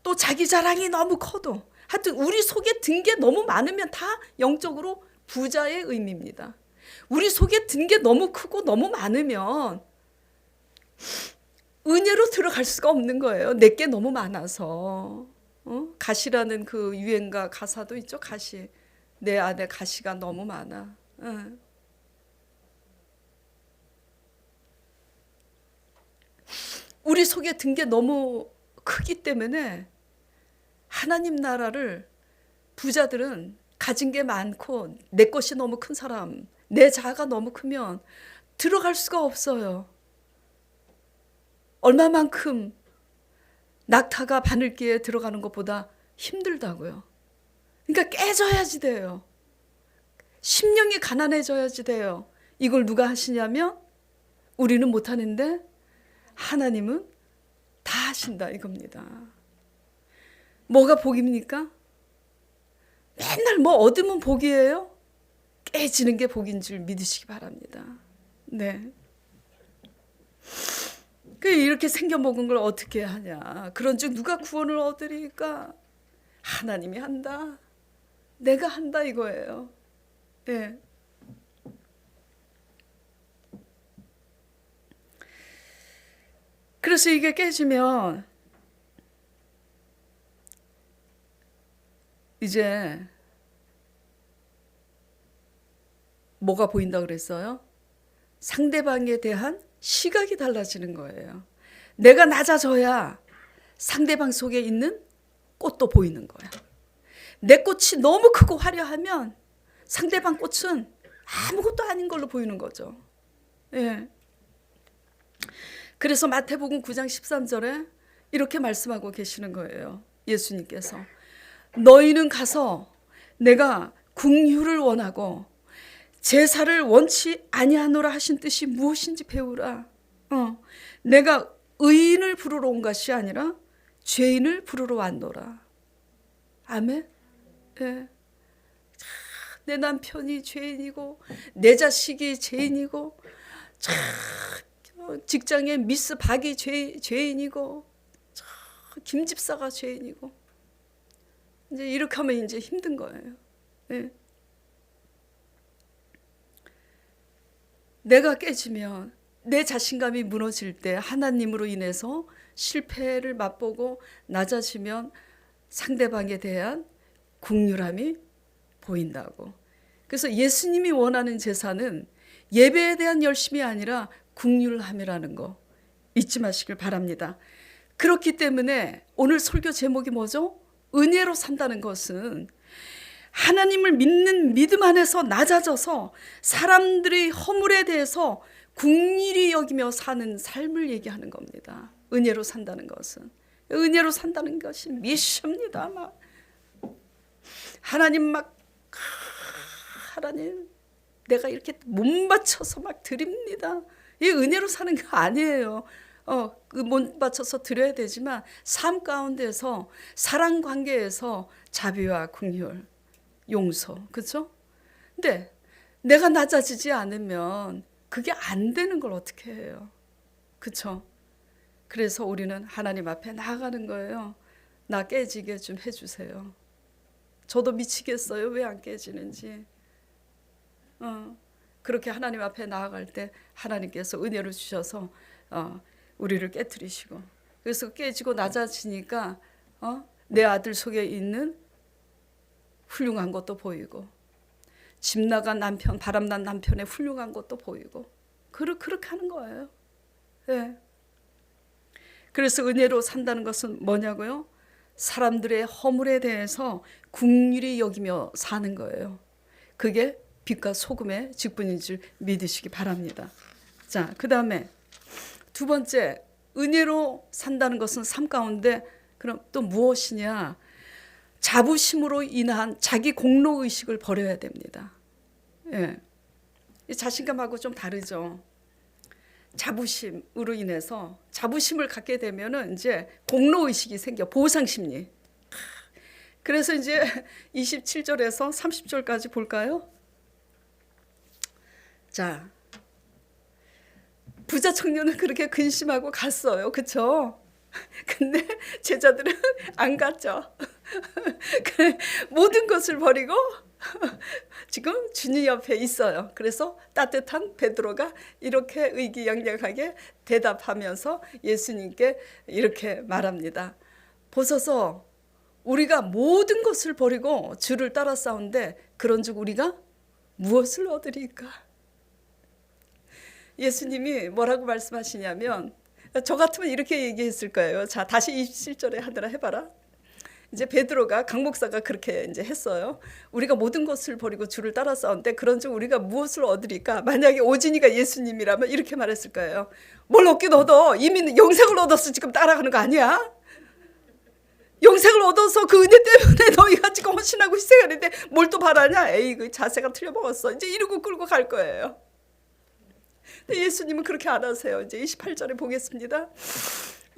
또 자기 자랑이 너무 커도 하여튼 우리 속에 든 게 너무 많으면 다 영적으로 부자의 의미입니다. 우리 속에 든 게 너무 크고 너무 많으면 은혜로 들어갈 수가 없는 거예요. 내게 너무 많아서. 가시라는 그 유행가 가사도 있죠. 가시. 내 안에 가시가 너무 많아. 우리 속에 든 게 너무 크기 때문에 하나님 나라를 부자들은 가진 게 많고 내 것이 너무 큰 사람, 내 자아가 너무 크면 들어갈 수가 없어요. 얼마만큼 낙타가 바늘기에 들어가는 것보다 힘들다고요. 그러니까 깨져야지 돼요. 심령이 가난해져야지 돼요. 이걸 누가 하시냐면 우리는 못하는데 하나님은 다 하신다 이겁니다. 뭐가 복입니까? 맨날 뭐 얻으면 복이에요? 깨지는 게 복인 줄 믿으시기 바랍니다. 네. 이렇게 생겨먹은 걸 어떻게 하냐. 그런즉 누가 구원을 얻으리까? 하나님이 한다. 내가 한다 이거예요. 예. 그래서 이게 깨지면 이제 뭐가 보인다 그랬어요? 상대방에 대한 시각이 달라지는 거예요. 내가 낮아져야 상대방 속에 있는 꽃도 보이는 거야. 내 꽃이 너무 크고 화려하면 상대방 꽃은 아무것도 아닌 걸로 보이는 거죠. 예. 그래서 마태복음 9장 13절에 이렇게 말씀하고 계시는 거예요. 예수님께서 너희는 가서 내가 긍휼을 원하고 제사를 원치 아니하노라 하신 뜻이 무엇인지 배우라. 내가 의인을 부르러 온 것이 아니라 죄인을 부르러 왔노라. 아멘. 예. 내 남편이 죄인이고 내 자식이 죄인이고 직장에 미스 박이 죄인이고 김 집사가 죄인이고 이제 이렇게 하면 이제 힘든 거예요. 예. 내가 깨지면 내 자신감이 무너질 때 하나님으로 인해서 실패를 맛보고 낮아지면 상대방에 대한 긍휼함이 보인다고. 그래서 예수님이 원하는 제사는 예배에 대한 열심이 아니라 긍휼함이라는 거 잊지 마시길 바랍니다. 그렇기 때문에 오늘 설교 제목이 뭐죠? 은혜로 산다는 것은 하나님을 믿는 믿음 안에서 낮아져서 사람들의 허물에 대해서 긍휼히 여기며 사는 삶을 얘기하는 겁니다. 은혜로 산다는 것은. 은혜로 산다는 것이 미션입니다. 막 하나님 하나님 내가 이렇게 몸 바쳐서 막 드립니다. 이 은혜로 사는 거 아니에요. 그 몸 바쳐서 드려야 되지만 삶 가운데서 사랑 관계에서 자비와 긍휼, 용서, 그렇죠? 근데 내가 낮아지지 않으면 그게 안 되는 걸 어떻게 해요? 그렇죠? 그래서 우리는 하나님 앞에 나아가는 거예요. 나 깨지게 좀 해주세요. 저도 미치겠어요. 왜 안 깨지는지. 그렇게 하나님 앞에 나아갈 때 하나님께서 은혜를 주셔서 우리를 깨트리시고, 그래서 깨지고 낮아지니까 내 아들 속에 있는 훌륭한 것도 보이고, 집 나간 남편, 바람난 남편의 훌륭한 것도 보이고, 그렇게 하는 거예요. 네. 그래서 은혜로 산다는 것은 뭐냐고요? 사람들의 허물에 대해서 긍휼히 여기며 사는 거예요. 그게 빛과 소금의 직분인 줄 믿으시기 바랍니다. 자, 그 다음에 두 번째, 은혜로 산다는 것은 삶 가운데 그럼 또 무엇이냐? 자부심으로 인한 자기 공로의식을 버려야 됩니다. 예. 자신감하고 좀 다르죠. 자부심으로 인해서 자부심을 갖게 되면은 이제 공로의식이 생겨, 보상심리. 그래서 이제 27절에서 30절까지 볼까요? 자, 부자 청년은 그렇게 근심하고 갔어요. 그렇죠? 근데 제자들은 안 갔죠. 모든 것을 버리고 지금 주님 옆에 있어요. 그래서 따뜻한 베드로가 이렇게 의기양양하게 대답하면서 예수님께 이렇게 말합니다. 보소서, 우리가 모든 것을 버리고 주를 따라 싸운데 그런즉 우리가 무엇을 얻으리까? 예수님이 뭐라고 말씀하시냐면, 저 같으면 이렇게 얘기했을 거예요. 자, 다시 27절에 하더라 해봐라. 이제 베드로가, 강 목사가 그렇게 이제 했어요. 우리가 모든 것을 버리고 주를 따라 싸운데 그런즉 우리가 무엇을 얻으리까? 만약에 오진이가 예수님이라면 이렇게 말했을 거예요. 뭘 얻긴 얻어? 이미 영생을 얻었어. 지금 따라가는 거 아니야? 영생을 얻어서 그 은혜 때문에 너희가 지금 헌신하고 희생하는데 뭘 또 바라냐? 에이, 그 자세가 틀려먹었어. 이제 이러고 끌고 갈 거예요. 근데 예수님은 그렇게 안 하세요. 이제 28절에 보겠습니다.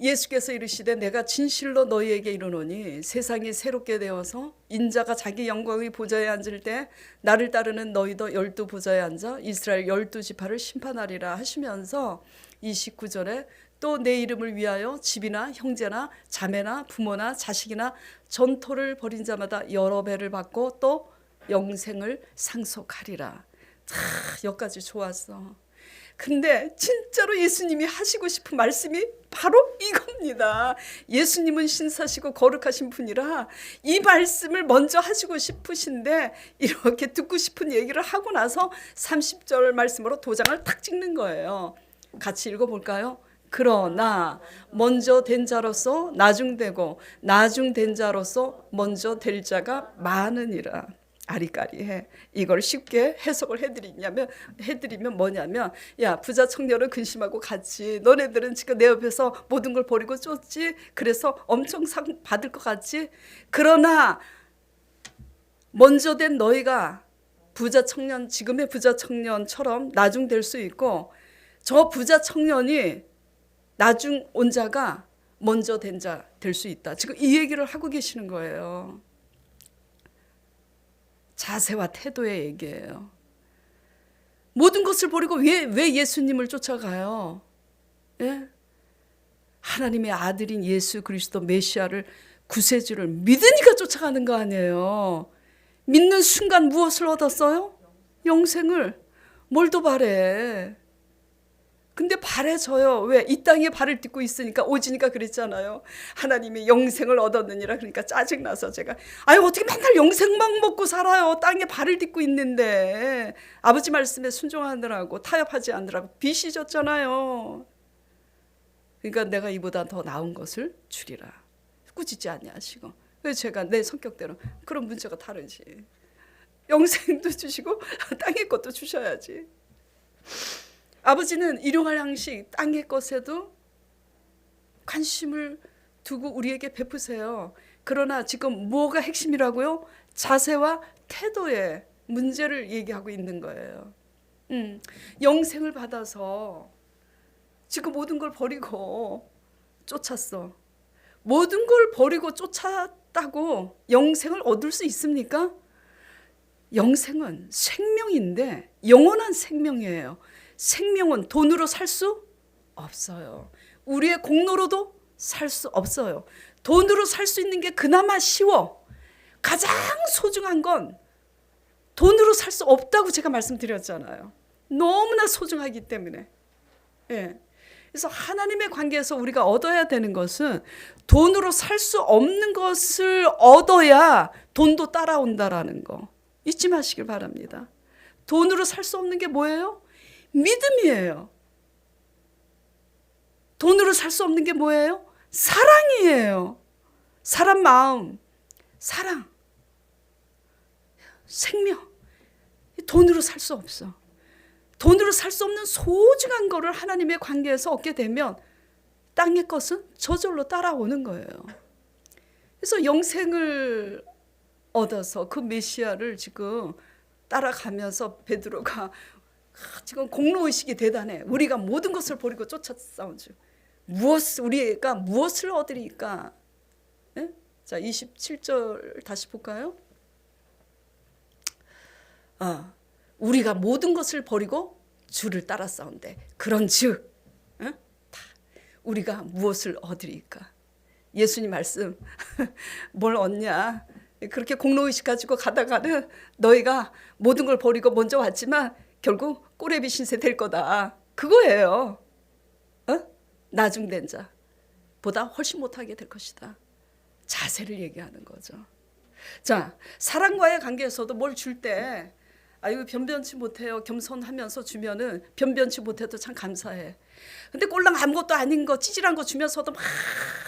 예수께서 이르시되 내가 진실로 너희에게 이르노니 세상이 새롭게 되어서 인자가 자기 영광의 보좌에 앉을 때 나를 따르는 너희도 12 보좌에 앉아 이스라엘 12지파를 심판하리라 하시면서 29절에 또 내 이름을 위하여 집이나 형제나 자매나 부모나 자식이나 전토를 벌인 자마다 여러 배를 받고 또 영생을 상속하리라. 여기까지 좋았어. 근데 진짜로 예수님이 하시고 싶은 말씀이 바로 이겁니다. 예수님은 신사시고 거룩하신 분이라 이 말씀을 먼저 하시고 싶으신데 이렇게 듣고 싶은 얘기를 하고 나서 30절 말씀으로 도장을 탁 찍는 거예요. 같이 읽어볼까요? 그러나 먼저 된 자로서 나중되고 나중된 자로서 먼저 될 자가 많으니라. 아리까리해. 이걸 쉽게 해석을 해드리면 뭐냐면, 야, 부자 청년은 근심하고 갔지. 너네들은 지금 내 옆에서 모든 걸 버리고 쫓지. 그래서 엄청 상 받을 것 같지. 그러나 먼저 된 너희가 부자 청년, 지금의 부자 청년처럼 나중 될 수 있고, 저 부자 청년이 나중 온 자가 먼저 된 자 될 수 있다. 지금 이 얘기를 하고 계시는 거예요. 자세와 태도의 얘기예요. 모든 것을 버리고 왜 예수님을 쫓아가요? 예? 하나님의 아들인 예수 그리스도 메시아를 구세주를 믿으니까 쫓아가는 거 아니에요. 믿는 순간 무엇을 얻었어요? 영생을. 뭘 더 바래? 근데 바래져요. 왜? 이 땅에 발을 딛고 있으니까 오지니까 그랬잖아요. 하나님이 영생을 얻었느니라. 그러니까 짜증나서 제가 아유 어떻게 맨날 영생만 먹고 살아요. 땅에 발을 딛고 있는데. 아버지 말씀에 순종하느라고 타협하지 않으라고 빚이졌잖아요. 그러니까 내가 이보다 더 나은 것을 주리라. 꾸짖지 아니하시고. 그래서 제가 내 성격대로 그런 문제가 다르지. 영생도 주시고 땅의 것도 주셔야지. 아버지는 일용할 양식 땅의 것에도 관심을 두고 우리에게 베푸세요. 그러나 지금 뭐가 핵심이라고요? 자세와 태도의 문제를 얘기하고 있는 거예요. 영생을 받아서 지금 모든 걸 버리고 쫓았어. 모든 걸 버리고 쫓았다고 영생을 얻을 수 있습니까? 영생은 생명인데 영원한 생명이에요. 생명은 돈으로 살 수 없어요. 우리의 공로로도 살 수 없어요. 돈으로 살 수 있는 게 그나마 쉬워. 가장 소중한 건 돈으로 살 수 없다고 제가 말씀드렸잖아요. 너무나 소중하기 때문에. 예. 그래서 하나님의 관계에서 우리가 얻어야 되는 것은 돈으로 살 수 없는 것을 얻어야 돈도 따라온다라는 거 잊지 마시길 바랍니다. 돈으로 살 수 없는 게 뭐예요? 믿음이에요. 돈으로 살 수 없는 게 뭐예요? 사랑이에요. 사람 마음, 사랑, 생명. 돈으로 살 수 없어. 돈으로 살 수 없는 소중한 거를 하나님의 관계에서 얻게 되면 땅의 것은 저절로 따라오는 거예요. 그래서 영생을 얻어서 그 메시아를 지금 따라가면서 베드로가 지금 공로의식이 대단해. 우리가 모든 것을 버리고 쫓아싸운 줄. 우리가 무엇을 얻으리까? 네? 자, 27절 다시 볼까요? 우리가 모든 것을 버리고 주를 따라 싸운대. 그런즉 우리가 무엇을 얻으리까? 예수님 말씀 뭘 얻냐? 그렇게 공로의식 가지고 가다가는 너희가 모든 걸 버리고 먼저 왔지만 결국 꼬레비 신세 될 거다. 그거예요. 나중된 자보다 훨씬 못하게 될 것이다. 자세를 얘기하는 거죠. 자, 사랑과의 관계에서도 뭘 줄 때 아유 변변치 못해요. 겸손하면서 주면은 변변치 못해도 참 감사해. 근데 꼴랑 아무것도 아닌 거 찌질한 거 주면서도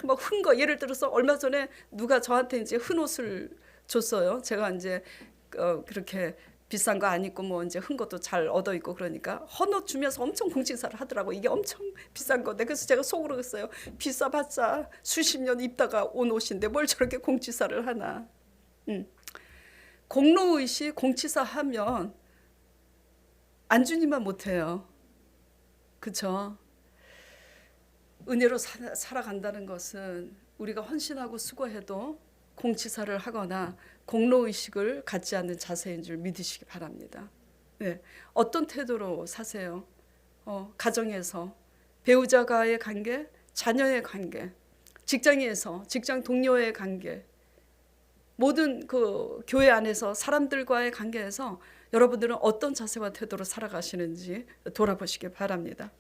막 흔 거. 예를 들어서 얼마 전에 누가 저한테 이제 흔 옷을 줬어요. 제가 이제 그렇게 비싼 거 안 입고 뭐 이제 흔 것도 잘 얻어 입고 그러니까 헌옷 주면서 엄청 공칭사를 하더라고. 이게 엄청 비싼 건데. 그래서 제가 속으로 그랬어요. 비싸봤자 수십 년 입다가 온 옷인데 뭘 저렇게 공치사를 하나. 공로의식 공치사 하면 안주님만 못해요. 그쵸? 은혜로 살아간다는 것은 우리가 헌신하고 수고해도 공치사를 하거나 공로의식을 갖지 않는 자세인 줄 믿으시기 바랍니다. 네. 어떤 태도로 사세요? 가정에서 배우자와의 관계, 자녀의 관계, 직장에서 직장 동료의 관계, 모든 그 교회 안에서 사람들과의 관계에서 여러분들은 어떤 자세와 태도로 살아가시는지 돌아보시기 바랍니다.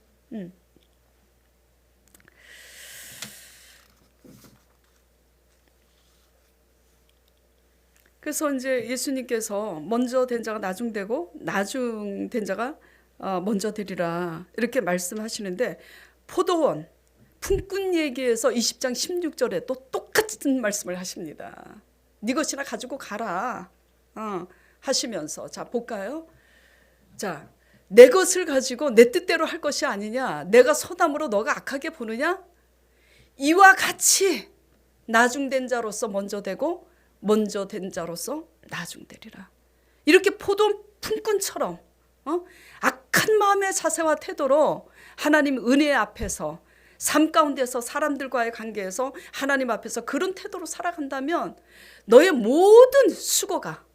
그래서 이제 예수님께서 먼저 된 자가 나중되고 나중 된 자가 먼저 되리라 이렇게 말씀하시는데 포도원 품꾼 얘기에서 20장 16절에 또 똑같은 말씀을 하십니다. 네 것이나 가지고 가라 하시면서 자 볼까요? 자, 내 것을 가지고 내 뜻대로 할 것이 아니냐, 내가 선함으로 너가 악하게 보느냐, 이와 같이 나중된 자로서 먼저 되고 먼저 된 자로서 나중되리라. 이렇게 포도 품꾼처럼 악한 마음의 자세와 태도로 하나님 은혜 앞에서 삶 가운데서 사람들과의 관계에서 하나님 앞에서 그런 태도로 살아간다면 너의 모든 수고가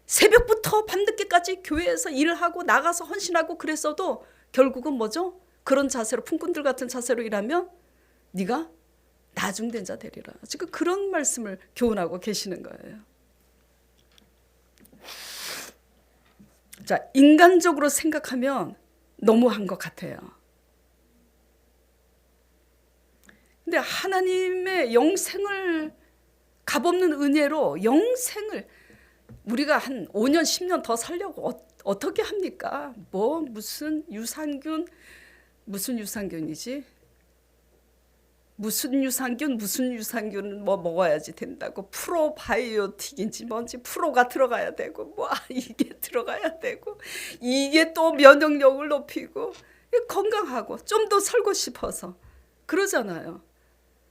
새벽부터 밤늦게까지 교회에서 일을 하고 나가서 헌신하고 그랬어도 결국은 뭐죠? 그런 자세로 품꾼들 같은 자세로 일하면 네가 나중된 자 되리라. 지금 그런 말씀을 교훈하고 계시는 거예요. 자, 인간적으로 생각하면 너무한 것 같아요. 근데 하나님의 영생을 값없는 은혜로 영생을 우리가 한 5년 10년 더 살려고 어떻게 합니까? 뭐 무슨 유산균 무슨 유산균 뭐 먹어야지 된다고 프로바이오틱인지 뭔지 프로가 들어가야 되고 뭐 이게 들어가야 되고 이게 또 면역력을 높이고 건강하고 좀 더 살고 싶어서 그러잖아요.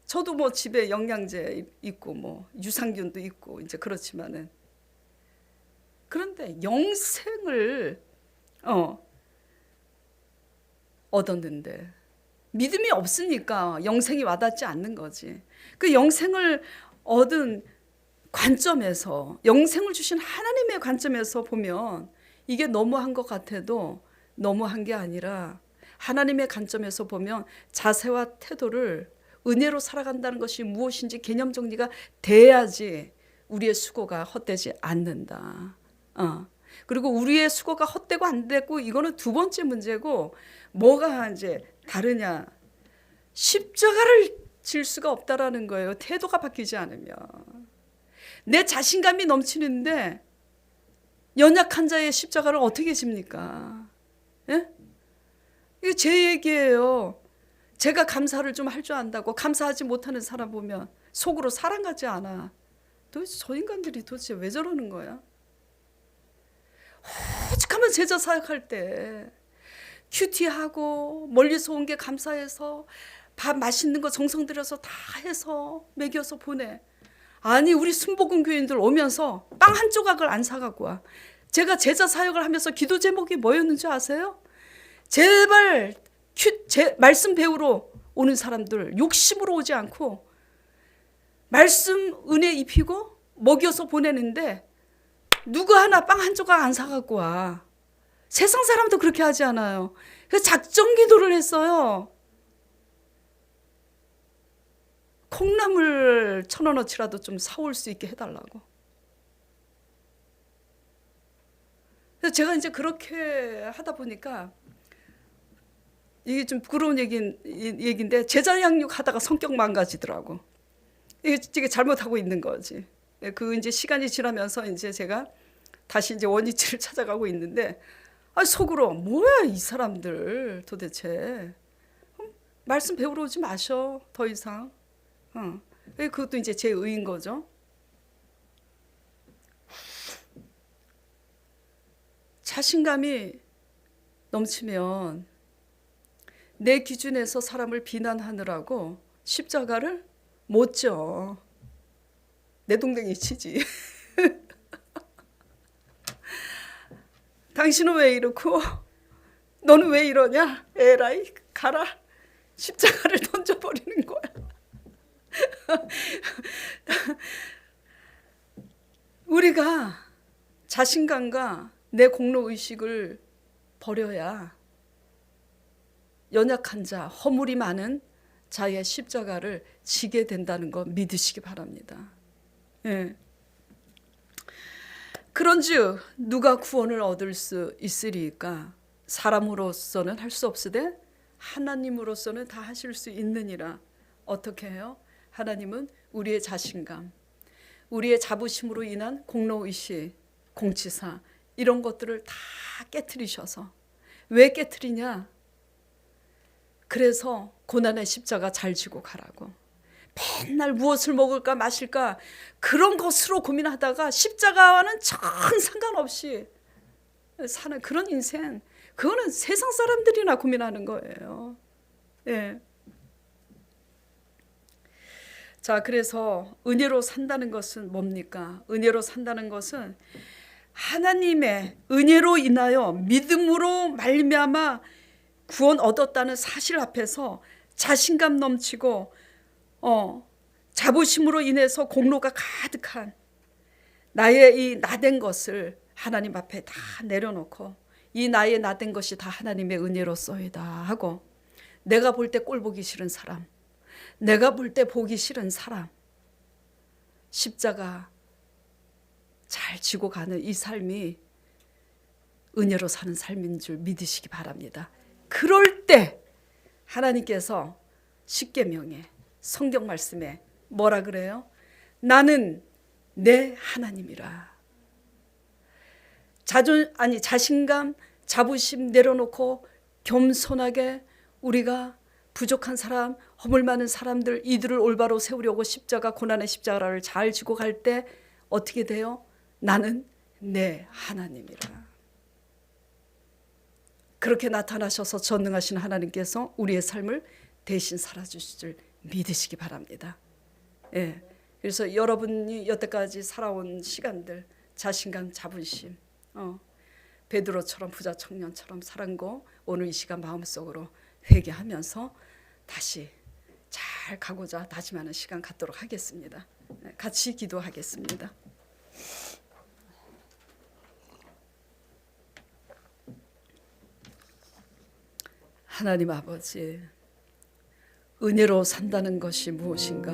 저도 뭐 집에 영양제 있고 뭐 유산균도 있고 이제 그렇지만은 그런데 영생을 얻었는데 믿음이 없으니까 영생이 와닿지 않는 거지. 그 영생을 얻은 관점에서 영생을 주신 하나님의 관점에서 보면 이게 너무한 것 같아도 너무한 게 아니라 하나님의 관점에서 보면 자세와 태도를 은혜로 살아간다는 것이 무엇인지 개념 정리가 돼야지 우리의 수고가 헛되지 않는다. 그리고 우리의 수고가 헛되고 안 되고 이거는 두 번째 문제고 뭐가 이제 다르냐. 십자가를 질 수가 없다라는 거예요. 태도가 바뀌지 않으면. 내 자신감이 넘치는데 연약한 자의 십자가를 어떻게 집니까? 예? 이게 제 얘기예요. 제가 감사를 좀 할 줄 안다고 감사하지 못하는 사람 보면 속으로 사랑 같지 않아. 도대체 저 인간들이 도대체 왜 저러는 거야? 오죽하면 제자 사역할 때 큐티하고 멀리서 온 게 감사해서 밥 맛있는 거 정성 들여서 다 해서 먹여서 보내. 아니 우리 순복음 교인들 오면서 빵 한 조각을 안 사갖고 와. 제가 제자 사역을 하면서 기도 제목이 뭐였는지 아세요? 제발 말씀 배우러 오는 사람들 욕심으로 오지 않고 말씀 은혜 입히고 먹여서 보내는데 누구 하나 빵 한 조각 안 사갖고 와. 세상 사람도 그렇게 하지 않아요. 그래서 작정 기도를 했어요. 콩나물 1,000원어치라도 좀 사올 수 있게 해달라고. 그래서 제가 이제 그렇게 하다 보니까 이게 좀 부끄러운 얘기인데 제자 양육하다가 성격 망가지더라고. 이게 잘못하고 있는 거지. 그 이제 시간이 지나면서 이제 제가 다시 이제 원위치를 찾아가고 있는데 속으로 뭐야 이 사람들 도대체 말씀 배우러 오지 마셔 더 이상. 그것도 이제 제 의인 거죠. 자신감이 넘치면 내 기준에서 사람을 비난하느라고 십자가를 못 져. 내 동댕이 치지. 당신은 왜 이렇고 너는 왜 이러냐? 에라이 가라. 십자가를 던져버리는 거야. 우리가 자신감과 내 공로의식을 버려야 연약한 자, 허물이 많은 자의 십자가를 지게 된다는 거 믿으시기 바랍니다. 예. 그런즉 누가 구원을 얻을 수 있으리까? 사람으로서는 할 수 없으되 하나님으로서는 다 하실 수 있느니라. 어떻게 해요? 하나님은 우리의 자신감, 우리의 자부심으로 인한 공로의식, 공치사 이런 것들을 다 깨트리셔서. 왜 깨트리냐? 그래서 고난의 십자가 잘 지고 가라고. 맨날 무엇을 먹을까 마실까 그런 것으로 고민하다가 십자가와는 전 상관없이 사는 그런 인생, 그거는 세상 사람들이나 고민하는 거예요. 예. 자, 그래서 은혜로 산다는 것은 뭡니까? 은혜로 산다는 것은 하나님의 은혜로 인하여 믿음으로 말미암아 구원 얻었다는 사실 앞에서 자신감 넘치고 자부심으로 인해서 공로가 가득한 나의 이 나된 것을 하나님 앞에 다 내려놓고 이 나의 나된 것이 다 하나님의 은혜로서이다 하고, 내가 볼 때 꼴 보기 싫은 사람, 내가 볼 때 보기 싫은 사람, 십자가 잘 지고 가는 이 삶이 은혜로 사는 삶인 줄 믿으시기 바랍니다. 그럴 때 하나님께서 십계명에 성경 말씀에 뭐라 그래요? 나는 내 하나님이라. 자신감, 자부심 내려놓고 겸손하게 우리가 부족한 사람, 허물 많은 사람들, 이들을 올바로 세우려고 십자가, 고난의 십자가를 잘 지고 갈 때 어떻게 돼요? 나는 내 하나님이라. 그렇게 나타나셔서 전능하신 하나님께서 우리의 삶을 대신 살아주실 줄 믿으시기 바랍니다. 예. 그래서 여러분이 여태까지 살아온 시간들, 자신감, 자부심, 베드로처럼 부자 청년처럼 살은 거 오늘 이 시간 마음속으로 회개하면서 다시 잘 가고자 다짐하는 시간 갖도록 하겠습니다. 같이 기도하겠습니다. 하나님 아버지, 은혜로 산다는 것이 무엇인가?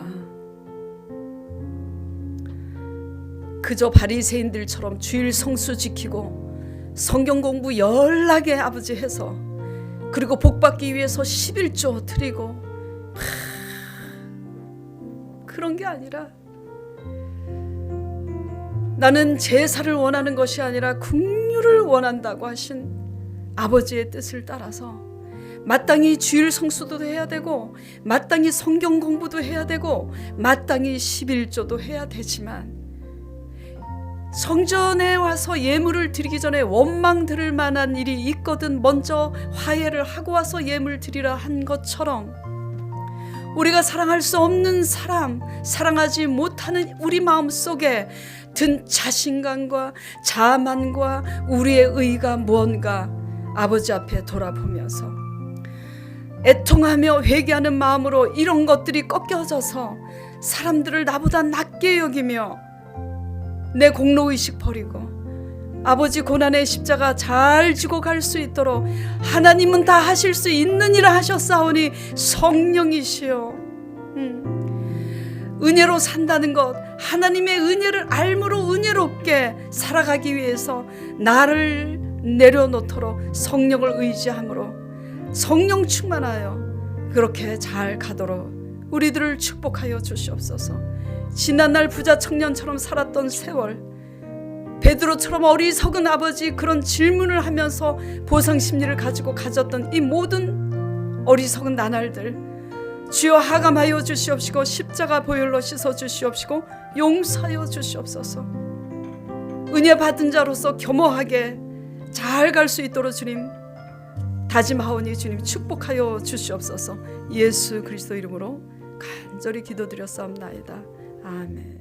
그저 바리새인들처럼 주일 성수 지키고 성경 공부 열나게 아버지 해서, 그리고 복 받기 위해서 11조 드리고 그런 게 아니라, 나는 제사를 원하는 것이 아니라 긍휼을 원한다고 하신 아버지의 뜻을 따라서 마땅히 주일 성수도 해야 되고, 마땅히 성경 공부도 해야 되고, 마땅히 11조도 해야 되지만, 성전에 와서 예물을 드리기 전에 원망 들을 만한 일이 있거든 먼저 화해를 하고 와서 예물 드리라 한 것처럼, 우리가 사랑할 수 없는 사람, 사랑하지 못하는 우리 마음속에 든 자신감과 자만과 우리의 의가 무언가 아버지 앞에 돌아보면서 애통하며 회개하는 마음으로 이런 것들이 꺾여져서 사람들을 나보다 낮게 여기며 내 공로의식 버리고 아버지 고난의 십자가 잘 지고 갈 수 있도록 하나님은 다 하실 수 있느니라 하셨사오니 성령이시여, 은혜로 산다는 것, 하나님의 은혜를 알므로 은혜롭게 살아가기 위해서 나를 내려놓도록 성령을 의지함으로 성령 충만하여 그렇게 잘 가도록 우리들을 축복하여 주시옵소서. 지난날 부자 청년처럼 살았던 세월, 베드로처럼 어리석은 아버지 그런 질문을 하면서 보상 심리를 가지고 가졌던 이 모든 어리석은 나날들, 주여 하감하여 주시옵시고 십자가 보혈로 씻어 주시옵시고 용서하여 주시옵소서. 은혜 받은 자로서 겸허하게 잘 갈 수 있도록 주님 다짐하오니 주님 축복하여 주시옵소서. 예수 그리스도 이름으로 간절히 기도드렸사옵나이다. 아멘.